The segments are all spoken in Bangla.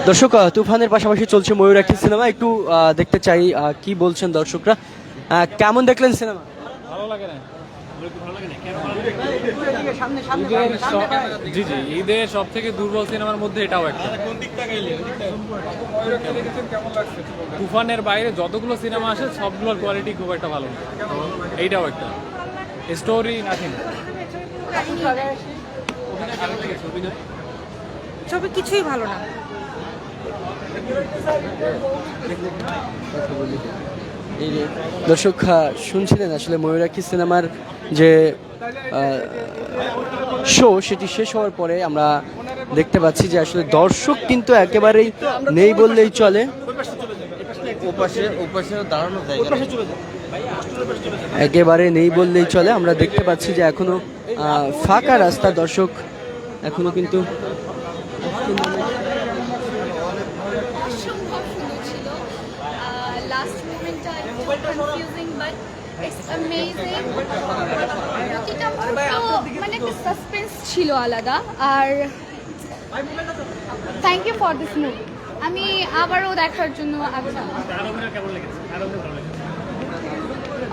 দর্শক তুফানের পাশাপাশি চলছে ময়ূরাক্ষী সিনেমা একটু দেখতে চাই কি বলছেন দর্শকরা। কেমন দেখলেন সিনেমা? ভালো লাগে না। জি জি, ঈদের সব থেকে দুর্বল সিনেমার মধ্যে এটাও একটা। তুফানের বাইরে যতগুলো সিনেমা আসে সবগুলোর কোয়ালিটি খুব একটা ভালো না, এইটাও একটা। Story nothing. ছবি কিছুই ভালো না। দর্শক শুনছিলেন আসলে ময়ূরাক্ষী সিনেমার যে শো সেটি শেষ হওয়ার পরে আমরা দেখতে পাচ্ছি যে আসলে দর্শক কিন্তু একেবারেই নেই বললেই চলে। একেবারে নেই বললেই চলে। আমরা দেখতে পাচ্ছি যে এখনো ফাঁকা রাস্তা, দর্শক এখনো কিন্তু লাস্ট মোমেন্টটা একটু কনফিউজিং বাট ইটস অ্যামেজিং। প্রতিটা মুহূর্ত মানে একটা সাসপেন্স ছিল আলাদা। আর thank you for this movie, আমি আবারও দেখার জন্য আগ্রহী।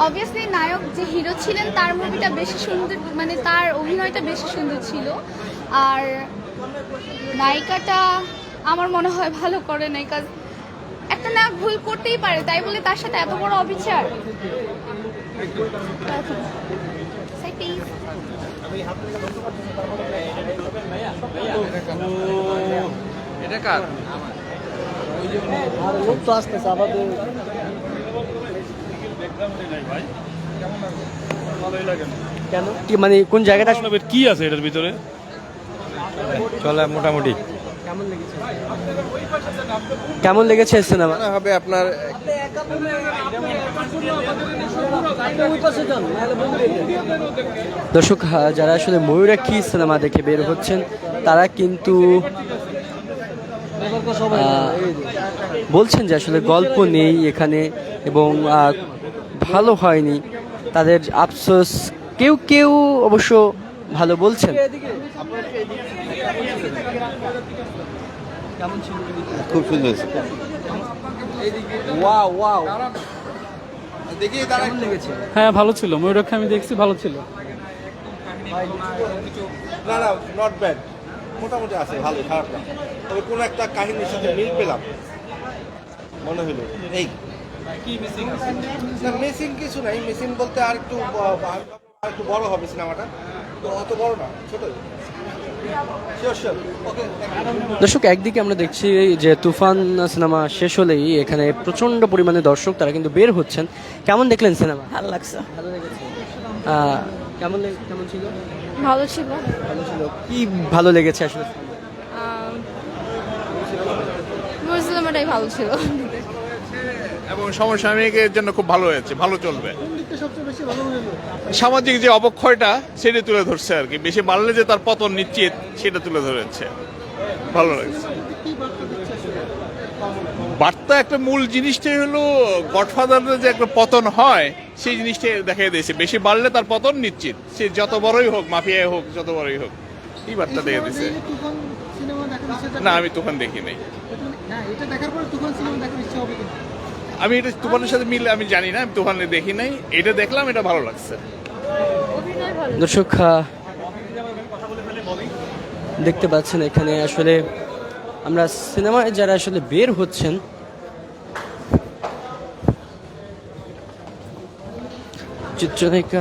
অবভিয়াসলি নায়ক যে হিরো ছিলেন তার মুভিটা বেশি সুন্দর, মানে তার অভিনয়টা বেশি সুন্দর ছিল। আর নায়িকাটা আমার মনে হয় ভালো করে নাই, কাজ একটা না ভুল করতেই পারে, তাই বলে তার সাথে এত বড় অবিচার। এটা কার? কেন মানে কোন জায়গাটা কি আছে এটার ভিতরে? চলে মোটামুটি। কেমন লেগেছে সিনেমা? হবে আপনার দর্শক যারা আসলে ময়ূরাক্ষী সিনেমা দেখে বের হচ্ছেন তারা কিন্তু বলছেন যে আসলে গল্প নেই এখানে এবং ভালো হয়নি, তাদের আফসোস। কেউ কেউ অবশ্য ভালো বলছেন। খুব সুন্দর হয়েছে। হ্যাঁ ভালো ছিল, ময়ূরাক্ষী আমি দেখছি, ভালো ছিল। না না, নট ব্যাড, মোটামুটি আছে, ভালো, খারাপ না। তবে কোনো একটা কাহিনীর সাথে মিল পেলাম মনে হলো। এই না, মিসিং কিছু নাই। মিসিং বলতে আর একটু বড় হবে সিনেমাটা, তো অত বড় না, ছোটই। দর্শক একদিকে আমরা দেখছি যে তুফান সিনেমা শেষ হলেই এখানে প্রচন্ড পরিমাণে দর্শক তারা কিন্তু বের হচ্ছেন। কেমন দেখলেন সিনেমা? ভালো লাগছে। ভালো লেগেছে। কেমন ছিল? ভালো ছিল। ভালো ছিল। কি ভালো লেগেছে আসলে? সিনেমাটাই ভালো ছিল এবং সমসাময়িকের জন্য খুব ভালো হয়েছে, ভালো চলবে। সামাজিক যে অবক্ষয়টা সেটা তুলে ধরছে আর কি, বেশি বাড়লে যে তার পতন নিশ্চিত সেটা তুলে ধরেছে, ভালো লাগছে। বার্তা একটা মূল জিনিসটাই হলো গডফাদারের যে একটা পতন হয় সেই জিনিসটাই দেখাই দিয়েছে। বেশি বাড়লে তার পতন নিশ্চিত, সে যত বড়ই হোক, মাফিয়াই হোক, যত বড়ই হোক, এই বার্তা দেখে দিয়েছে। না, আমি তুফান দেখি নাই। আমি এটা তুফানের সাথে মিলে আমি জানি না, আমি তুফানে দেখি নাই। এটা দেখলাম, এটা ভালো লাগছে। দর্শক দেখতে পাচ্ছেন এখানে আসলে আমরা সিনেমায় যারা আসলে বের হচ্ছেন চিত্রনায়িকা